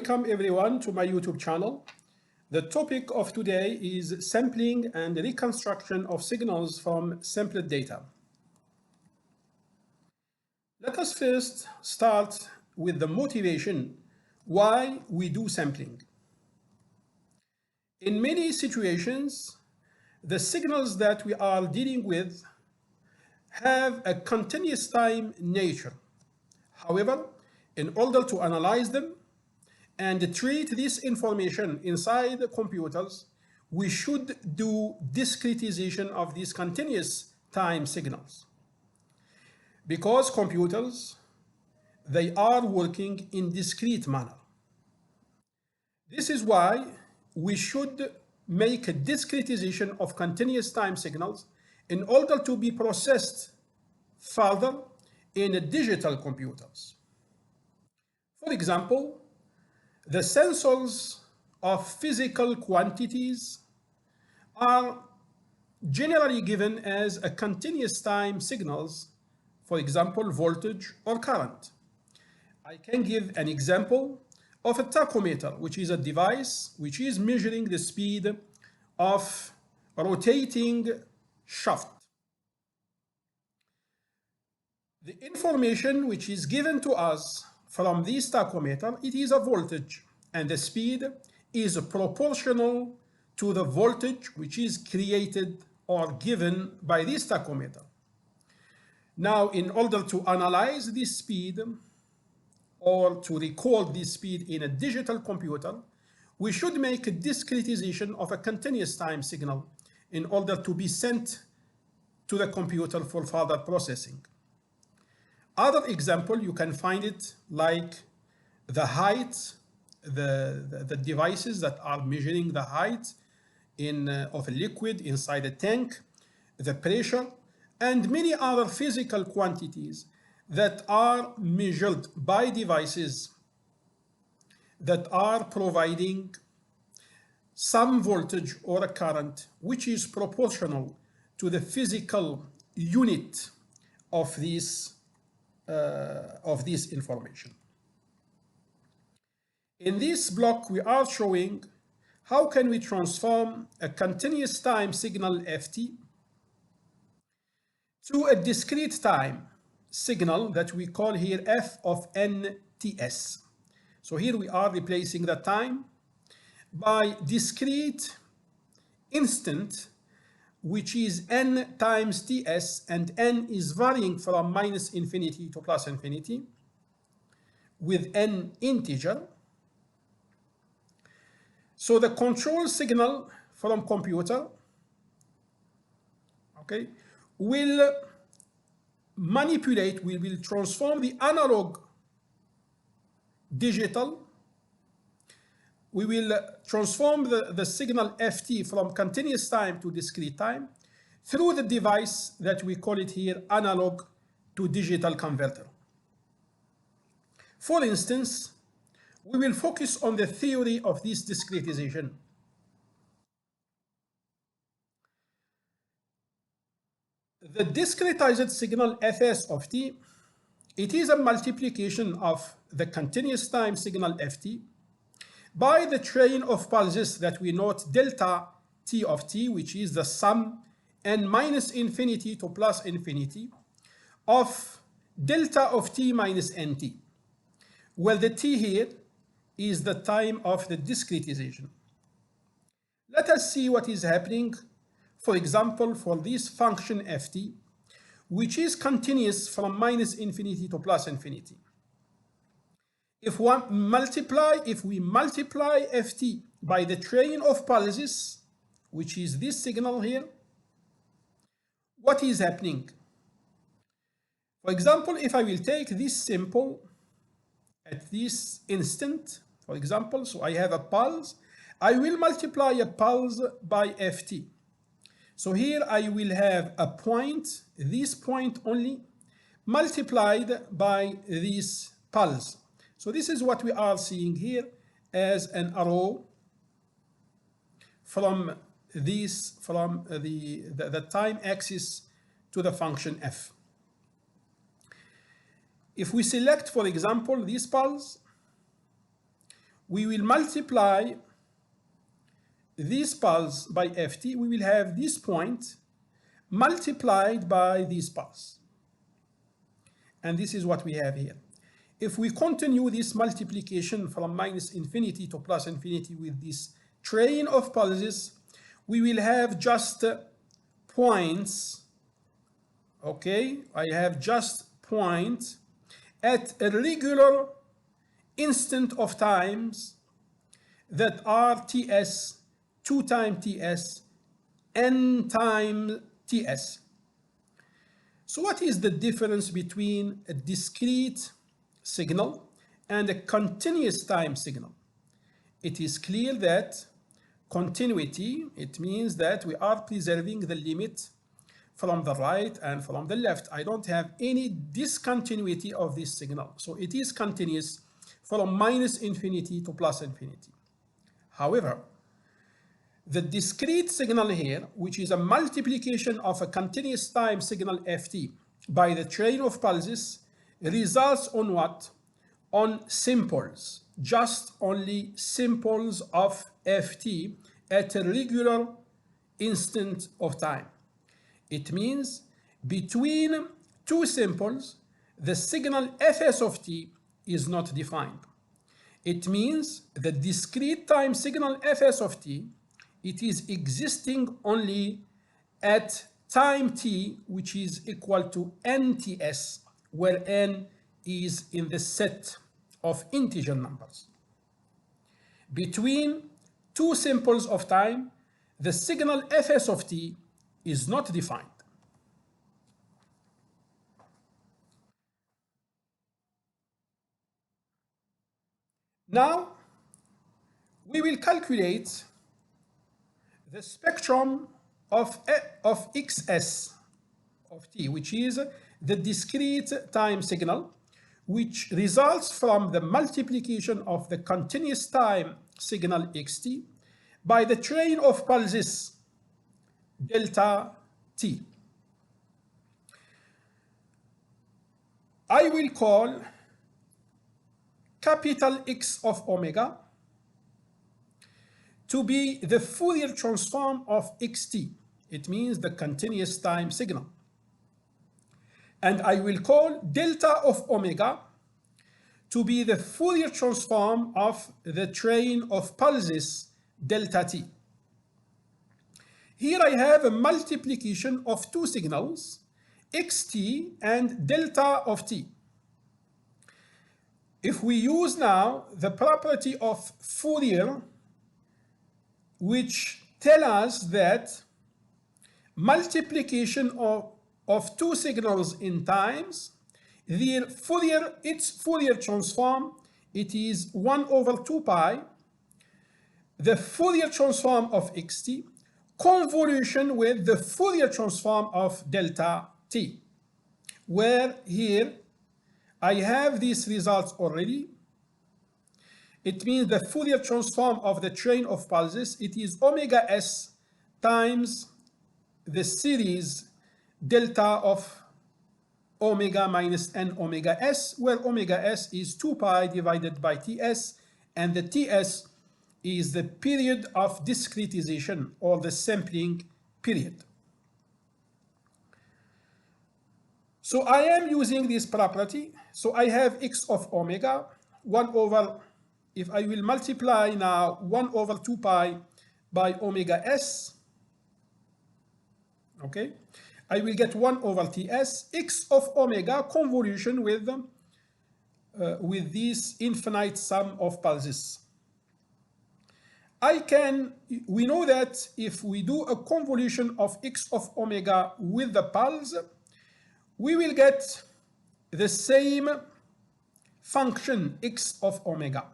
Welcome everyone to my YouTube channel. The topic of today is sampling and reconstruction of signals from sampled data. Let us first start with the motivation why we do sampling. In many situations, the signals that we are dealing with have a continuous time nature. However, in order to analyze them and treat this information inside the computers, we should do discretization of these continuous time signals. Because computers, they are working in discrete manner. This is why we should make a discretization of continuous time signals in order to be processed further in digital computers. For example, the sensors of physical quantities are generally given as a continuous time signals, for example, voltage or current. I can give an example of a tachometer, which is a device which is measuring the speed of rotating shaft. The information which is given to us from this tachometer, it is a voltage, and the speed is proportional to the voltage which is created or given by this tachometer. Now, in order to analyze this speed or to record this speed in a digital computer, we should make a discretization of a continuous time signal in order to be sent to the computer for further processing. Other example, you can find it like the height, the devices that are measuring the height of a liquid inside a tank, the pressure, and many other physical quantities that are measured by devices that are providing some voltage or a current which is proportional to the physical unit of this information. In this block, we are showing how can we transform a continuous time signal ft to a discrete time signal that we call here f of nts. So here we are replacing the time by discrete instant, which is n times ts, and n is varying from minus infinity to plus infinity with n integer. So the control signal from computer, okay, will manipulate, we will transform the analog digital. We will transform the signal ft from continuous time to discrete time through the device that we call it here analog to digital converter. For instance, we will focus on the theory of this discretization. The discretized signal fs of t, it is a multiplication of the continuous time signal ft by the train of pulses that we note delta t of t, which is the sum n minus infinity to plus infinity of delta of t minus nt. Well, the t here is the time of the discretization. Let us see what is happening, for example, for this function ft, which is continuous from minus infinity to plus infinity. If we multiply ft by the train of pulses, which is this signal here, what is happening? For example, if I will take this simple at this instant, for example, so I have a pulse, I will multiply a pulse by ft. So here I will have a point, this point only, multiplied by this pulse. So this is what we are seeing here as an arrow from the time axis to the function f. If we select, for example, this pulse, we will multiply this pulse by ft. We will have this point multiplied by this pulse. And this is what we have here. If we continue this multiplication from minus infinity to plus infinity with this train of pulses, we will have just points. Okay, I have just points at a regular instant of times that are ts, 2 times ts, n times ts. So what is the difference between a discrete signal and a continuous time signal? It is clear that continuity, it means that we are preserving the limit from the right and from the left. I don't have any discontinuity of this signal. So it is continuous from minus infinity to plus infinity. However, the discrete signal here, which is a multiplication of a continuous time signal ft by the train of pulses, results on what? On simples, just only simples of ft at a regular instant of time. It means between two simples, the signal fs of t is not defined. It means the discrete time signal fs of t, it is existing only at time t, which is equal to nts, where n is in the set of integer numbers. Between two simples of time, the signal fs of t is not defined. Now, we will calculate the spectrum of xs of t, which is the discrete time signal, which results from the multiplication of the continuous time signal xt by the train of pulses delta t. I will call capital X of omega to be the Fourier transform of xt. It means the continuous time signal. And I will call delta of omega to be the Fourier transform of the train of pulses delta t. Here I have a multiplication of two signals, xt and delta of t. If we use now the property of Fourier, which tell us that multiplication of two signals in times, its Fourier transform, it is 1 over 2 pi, the Fourier transform of xt, convolution with the Fourier transform of delta t, where here I have these results already. It means the Fourier transform of the train of pulses, it is omega s times the series delta of omega minus n omega s, where omega s is 2 pi divided by ts, and the ts is the period of discretization or the sampling period. So I am using this property. So I have x of omega 1 over, if I will multiply now 1 over 2 pi by omega s, okay, I will get 1 over ts, x of omega convolution with this infinite sum of pulses. We know that if we do a convolution of x of omega with the pulse, we will get the same function x of omega.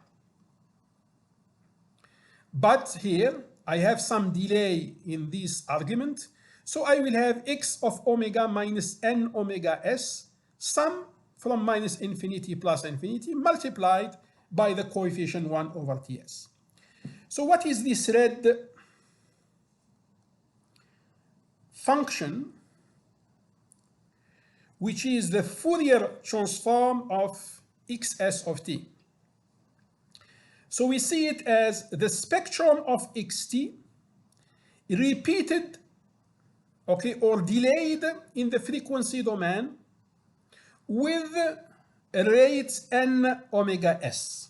But here I have some delay in this argument, so I will have x of omega minus n omega s, sum from minus infinity plus infinity multiplied by the coefficient 1 over ts. So what is this red function, which is the Fourier transform of xs of t? So we see it as the spectrum of xt repeated, okay, or delayed in the frequency domain with rates n omega s.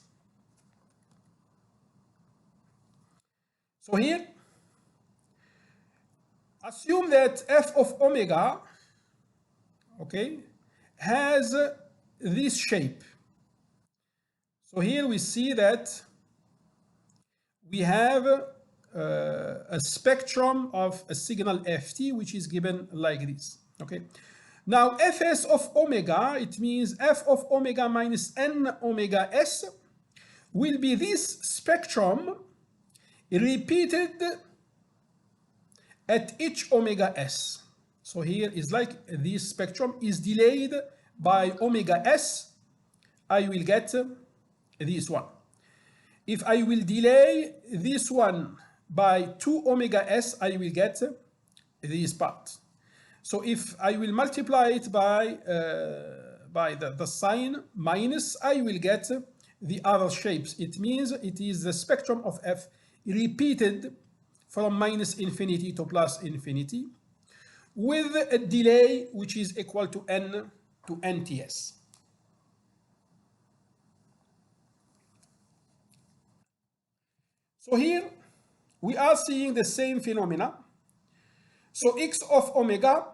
So here, assume that f of omega, okay, has this shape. So here we see that we have a spectrum of a signal ft, which is given like this, okay? Now fs of omega, it means f of omega minus n omega s, will be this spectrum repeated at each omega s. So here is like this spectrum is delayed by omega s, I will get this one. If I will delay this one by 2 omega s, I will get this part. So if I will multiply it by the sign minus, I will get the other shapes. It means it is the spectrum of f repeated from minus infinity to plus infinity with a delay which is equal to n to nts. So here we are seeing the same phenomena. So x of omega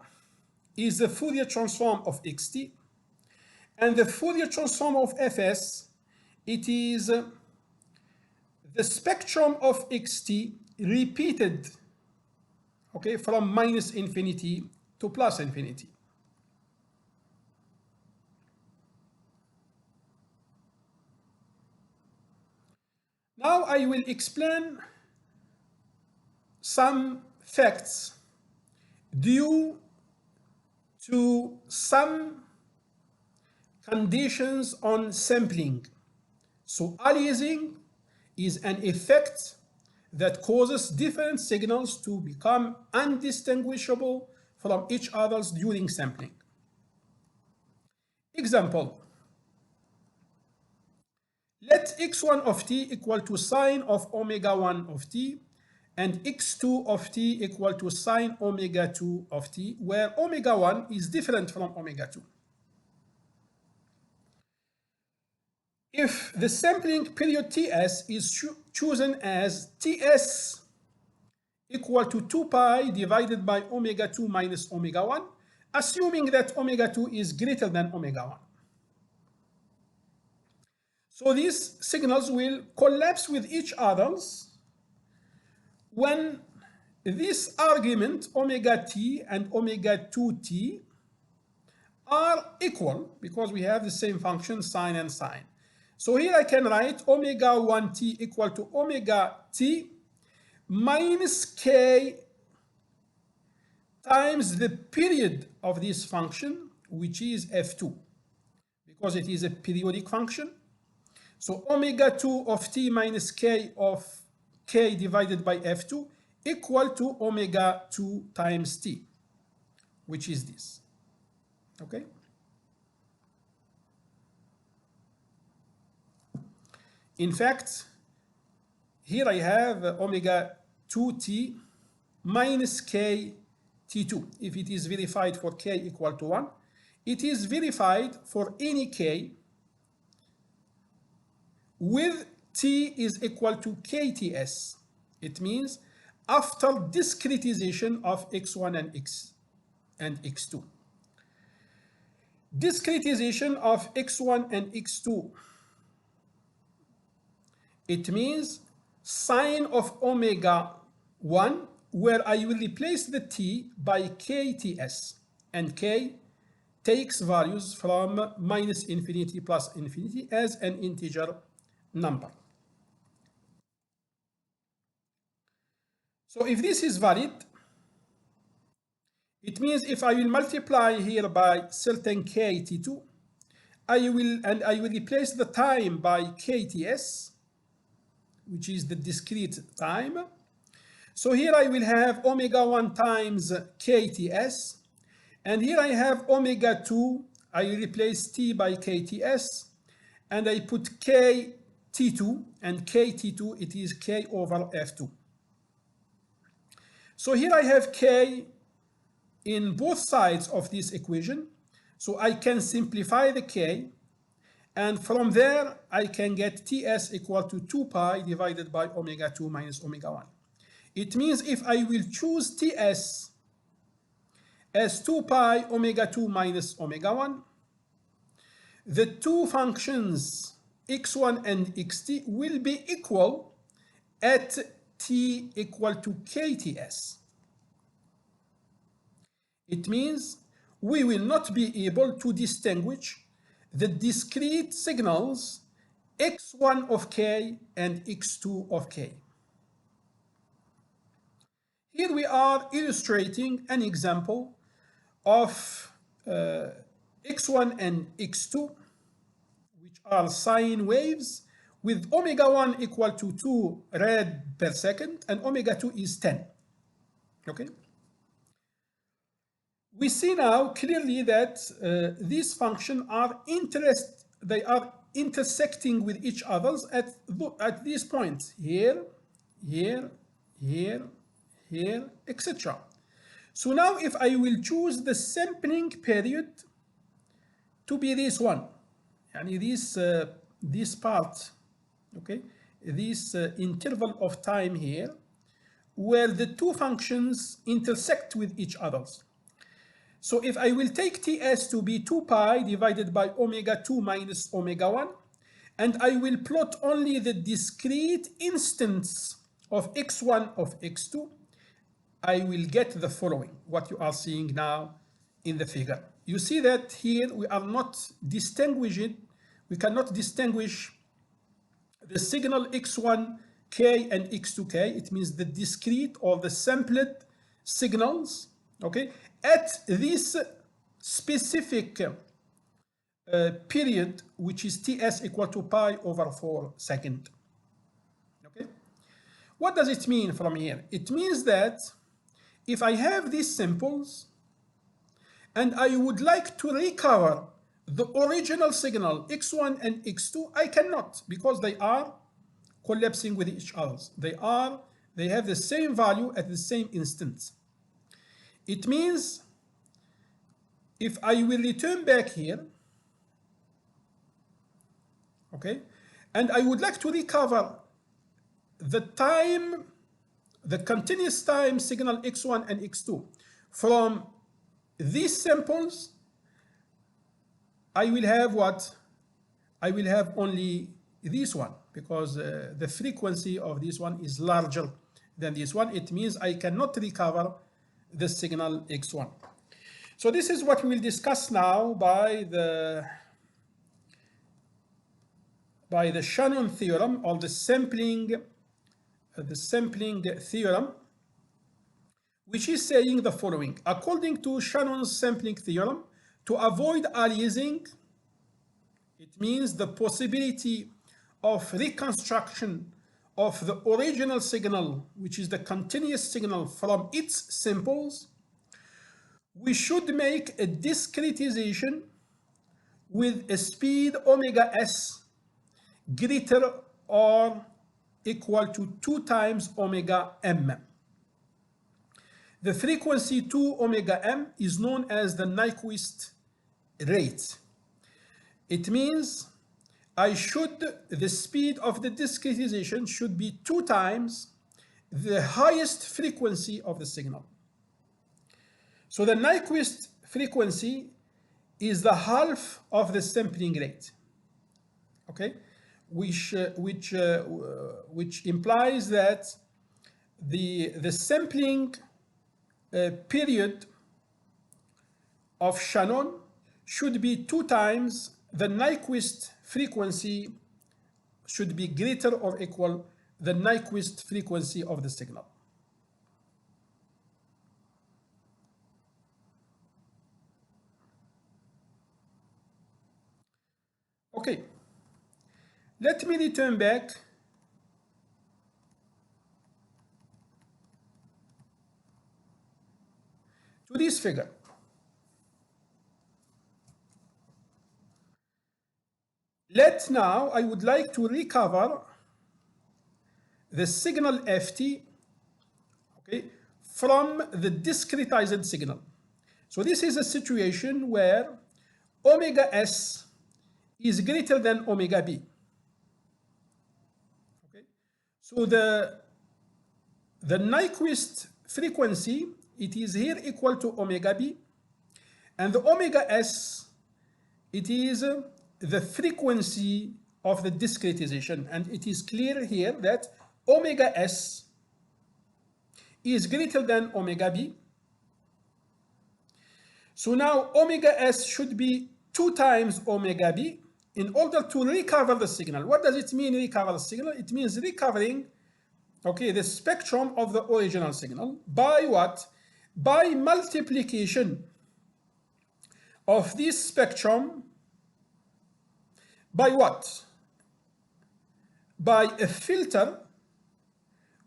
is the Fourier transform of xt, and the Fourier transform of fs, it is the spectrum of xt repeated, okay, from minus infinity to plus infinity. Now I will explain some facts due to some conditions on sampling. So aliasing is an effect that causes different signals to become undistinguishable from each other during sampling. Example, let x1 of t equal to sine of omega 1 of t and x2 of t equal to sine omega 2 of t, where omega 1 is different from omega 2. If the sampling period ts is chosen as ts equal to 2 pi divided by omega 2 minus omega 1, assuming that omega 2 is greater than omega 1. So these signals will collapse with each other when this argument omega t and omega 2t are equal, because we have the same function sine and sine. So here I can write omega 1t equal to omega t minus k times the period of this function, which is f2, because it is a periodic function. So omega 2 of t minus k of k divided by f2 equal to omega 2 times t, which is this, okay? In fact, here I have omega 2t minus k t2. If it is verified for k equal to 1, it is verified for any k with t is equal to kts. It means after discretization of x1 and x2. Discretization of x1 and x2, it means sine of omega 1, where I will replace the t by kts, and k takes values from minus infinity plus infinity as an integer number. So if this is valid, it means if I will multiply here by certain k t2, I will replace the time by kts, which is the discrete time. So here I will have omega 1 times kts, and here I have omega 2, I replace t by kts, and I put k T2, and KT2, it is K over F2. So here I have K in both sides of this equation. So I can simplify the K, and from there I can get Ts equal to 2 pi divided by omega 2 minus omega 1. It means if I will choose Ts as 2 pi omega 2 minus omega 1, the two functions x1 and xt will be equal at t equal to kts. It means we will not be able to distinguish the discrete signals x1 of k and x2 of k. Here we are illustrating an example of x1 and x2, which are sine waves with omega 1 equal to 2 rad per second and omega 2 is 10. Okay? We see now clearly that these functions are intersecting with each other at these points here, here, here, here, etc. So now if I will choose the sampling period to be this one, and this part, okay, this interval of time here, where the two functions intersect with each other. So if I will take Ts to be 2 pi divided by omega 2 minus omega 1, and I will plot only the discrete instance of x1 of x2, I will get the following, what you are seeing now in the figure. You see that here we are not distinguishing, we cannot distinguish the signal x1k and x2k. It means the discrete or the sampled signals, okay, at this specific period, which is Ts equal to pi over 4 second. Okay, what does it mean from here? It means that if I have these samples and I would like to recover the original signal x1 and x2, I cannot, because they are collapsing with each other. They have the same value at the same instance. It means if I will return back here, okay, and I would like to recover the time, the continuous time signal x1 and x2 from these samples, I will have what? I will have only this one, because the frequency of this one is larger than this one. It means I cannot recover the signal x1. So this is what we will discuss now by the Shannon theorem, or the sampling theorem, which is saying the following. According to Shannon's sampling theorem, to avoid aliasing, it means the possibility of reconstruction of the original signal, which is the continuous signal, from its samples, we should make a discretization with a speed omega s greater or equal to 2 times omega m. The frequency 2 omega m is known as the Nyquist rate. It means the speed of the discretization should be 2 times the highest frequency of the signal. So the Nyquist frequency is the half of the sampling rate, okay, which implies that the sampling period of Shannon should be 2 times the Nyquist frequency, should be greater or equal the Nyquist frequency of the signal. Okay, let me return back to this figure. Now I would like to recover the signal ft, okay, from the discretized signal. So this is a situation where omega s is greater than omega b. Okay, so the Nyquist frequency, it is here equal to omega b, and the omega s, it is the frequency of the discretization, and it is clear here that omega s is greater than omega b. So now omega s should be 2 times omega b in order to recover the signal. What does it mean, recover the signal? It means recovering, okay, the spectrum of the original signal by what? By multiplication of this spectrum by what? By a filter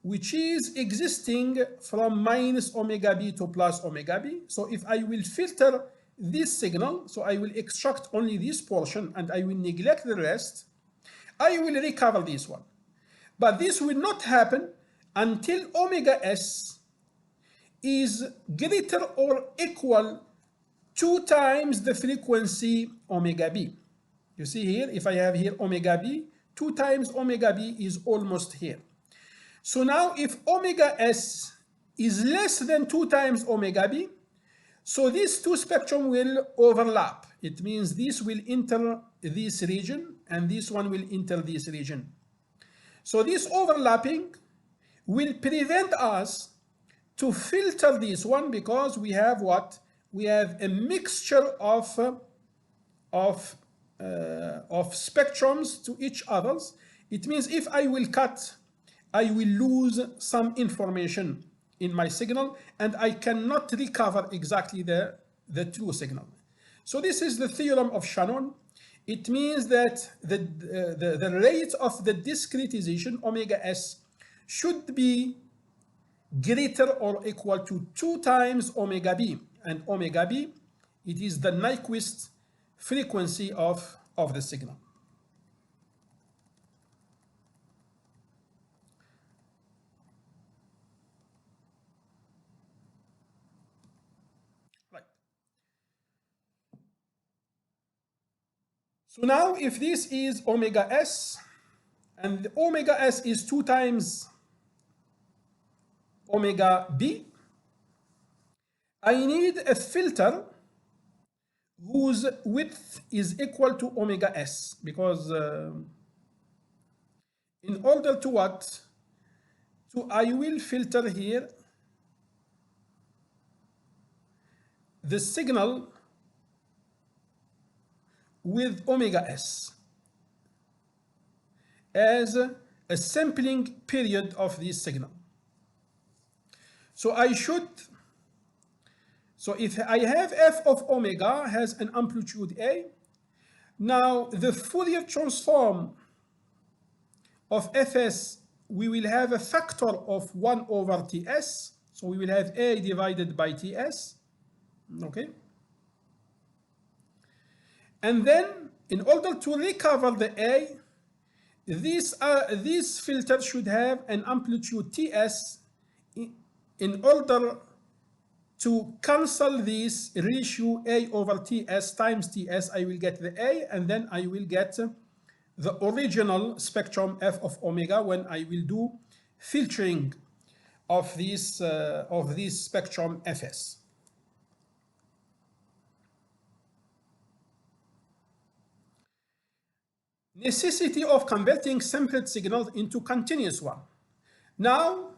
which is existing from minus omega b to plus omega b. So if I will filter this signal, so I will extract only this portion and I will neglect the rest, I will recover this one. But this will not happen until omega s is greater or equal 2 times the frequency omega b. You see here, if I have here omega b, 2 times omega b is almost here. So now if omega s is less than 2 times omega b, so these two spectrum will overlap. It means this will enter this region and this one will enter this region. So this overlapping will prevent us to filter this one because we have what? We have a mixture of spectrums to each others. It means if I will cut, I will lose some information in my signal and I cannot recover exactly the true signal. So this is the theorem of Shannon. It means that the rate of the discretization omega s should be greater or equal to 2 times omega b, and omega b, it is the Nyquist frequency of the signal. Right. So now if this is omega s and omega s is 2 times omega b, I need a filter whose width is equal to omega s, because in order to what? I will filter here the signal with omega s as a sampling period of this signal. So if I have f of omega has an amplitude a, now the Fourier transform of fs, we will have a factor of 1 over ts. So we will have a divided by ts, okay? And then in order to recover the a, this filter should have an amplitude ts in order to cancel this ratio a over ts times ts. I will get the a, and then I will get the original spectrum f of omega when I will do filtering of this spectrum fs. Necessity of converting sampled signals into continuous one. Now,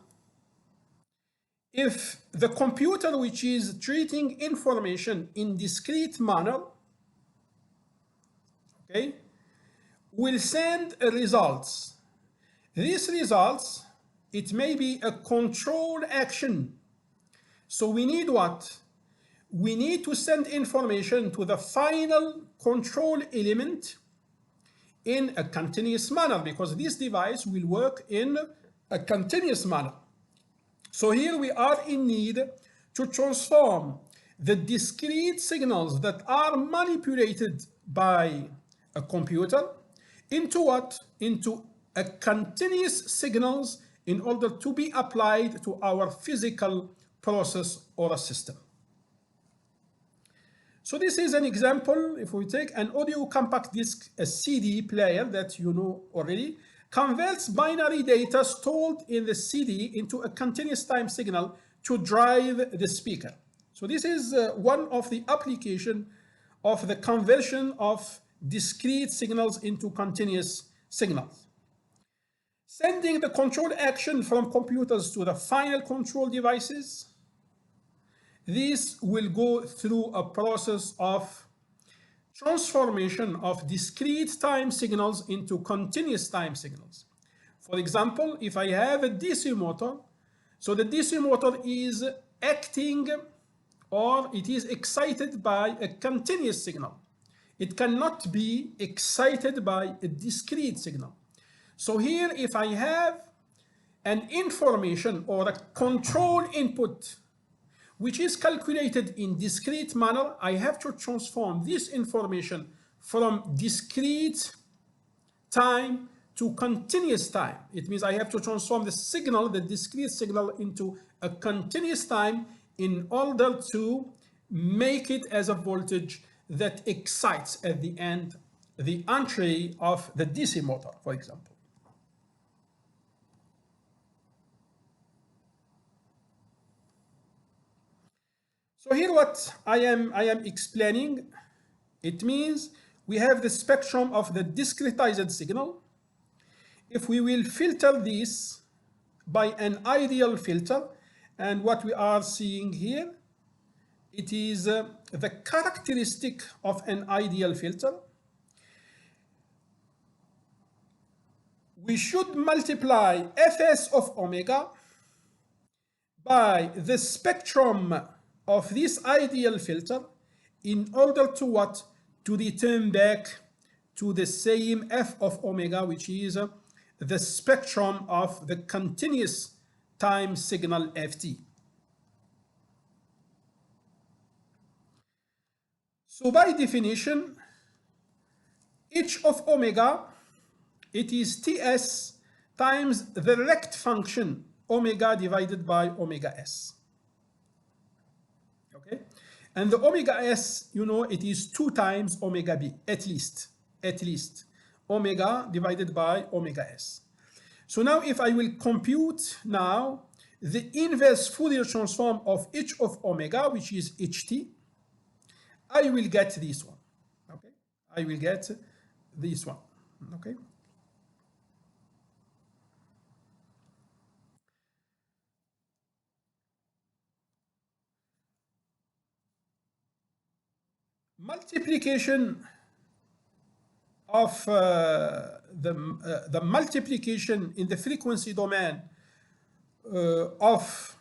if the computer which is treating information in discrete manner, okay, will send results. These results, it may be a control action. So we need what? We need to send information to the final control element in a continuous manner, because this device will work in a continuous manner. So here we are in need to transform the discrete signals that are manipulated by a computer into what? Into a continuous signals in order to be applied to our physical process or a system. So this is an example. If we take an audio compact disc, a CD player that you know already, converts binary data stored in the CD into a continuous time signal to drive the speaker. So this is one of the application of the conversion of discrete signals into continuous signals. Sending the control action from computers to the final control devices. This will go through a process of transformation of discrete time signals into continuous time signals. For example, if I have a DC motor, so the DC motor is acting or it is excited by a continuous signal. It cannot be excited by a discrete signal. So here, if I have an information or a control input which is calculated in discrete manner, I have to transform this information from discrete time to continuous time. It means I have to transform the signal, the discrete signal, into a continuous time in order to make it as a voltage that excites at the end the entry of the DC motor, for example. So here what I am explaining, it means we have the spectrum of the discretized signal. If we will filter this by an ideal filter, and what we are seeing here, it is the characteristic of an ideal filter. We should multiply fs of omega by the spectrum of this ideal filter in order to what? To return back to the same f of omega, which is the spectrum of the continuous time signal ft. So by definition, h of omega, it is ts times the rect function omega divided by omega s. Okay, and the omega s, you know, it is 2 times omega b, at least omega divided by omega s. So now if I will compute now the inverse Fourier transform of h of omega, which is ht, I will get this one. Okay, I will get this one. Okay. Multiplication of the multiplication in the frequency domain of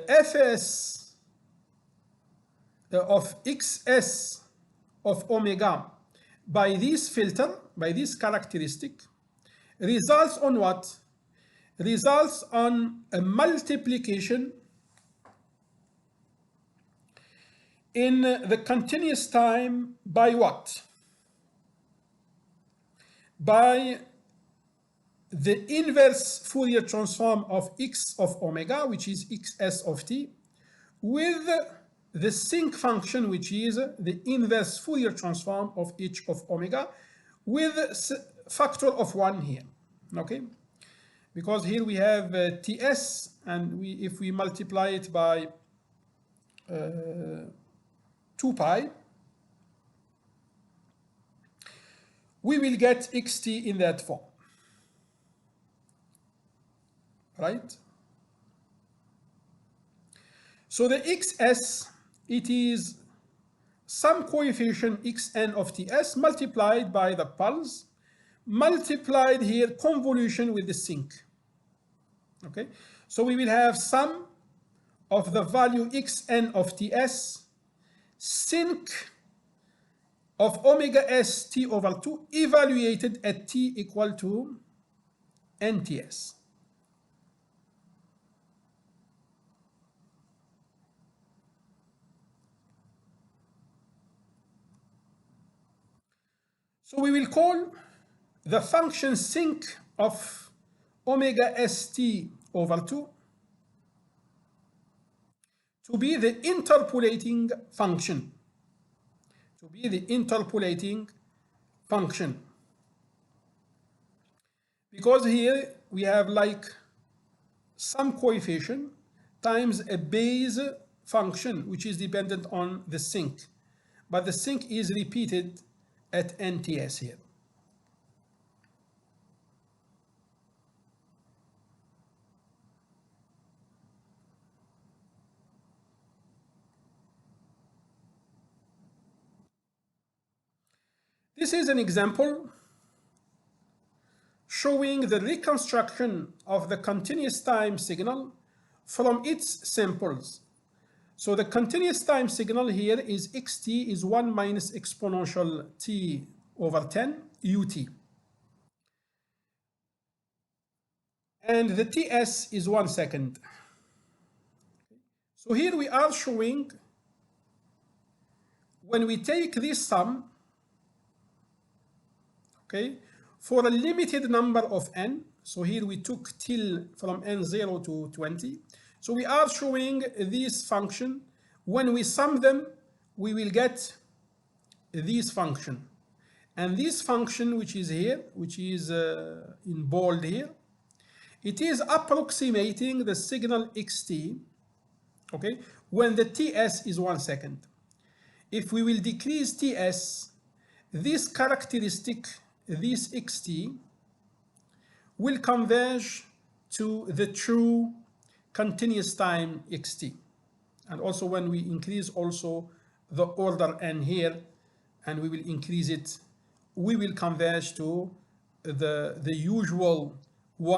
fs of xs of omega by this filter, by this characteristic, results on what? Results on a multiplication in the continuous time by what? By the inverse Fourier transform of x of omega, which is xs of t, with the sinc function, which is the inverse Fourier transform of h of omega, with factor of 1 here. Okay, because here we have ts, and if we multiply it by 2 pi, we will get xt in that form, right? So the xs, it is some coefficient xn of ts multiplied by the pulse, multiplied here convolution with the sinc. Okay, so we will have sum of the value xn of ts sinc of omega s t over 2 evaluated at t equal to nts. So we will call the function sinc of omega st over 2 to be the interpolating function, because here we have like some coefficient times a base function which is dependent on the sinc, but the sinc is repeated at nts here. This is an example showing the reconstruction of the continuous time signal from its samples. So the continuous time signal here is xt is 1 minus exponential t over 10 ut. And the ts is 1 second. So here we are showing when we take this sum, okay, for a limited number of n, so here we took till from n0 to 20. So we are showing this function. When we sum them, we will get this function. And this function, which is here, which is in bold here, it is approximating the signal xt, okay, when the ts is 1 second. If we will decrease ts, this characteristic, this xt, will converge to the true continuous time xt. And also when we increase also the order n here, and we will increase it, we will converge to the usual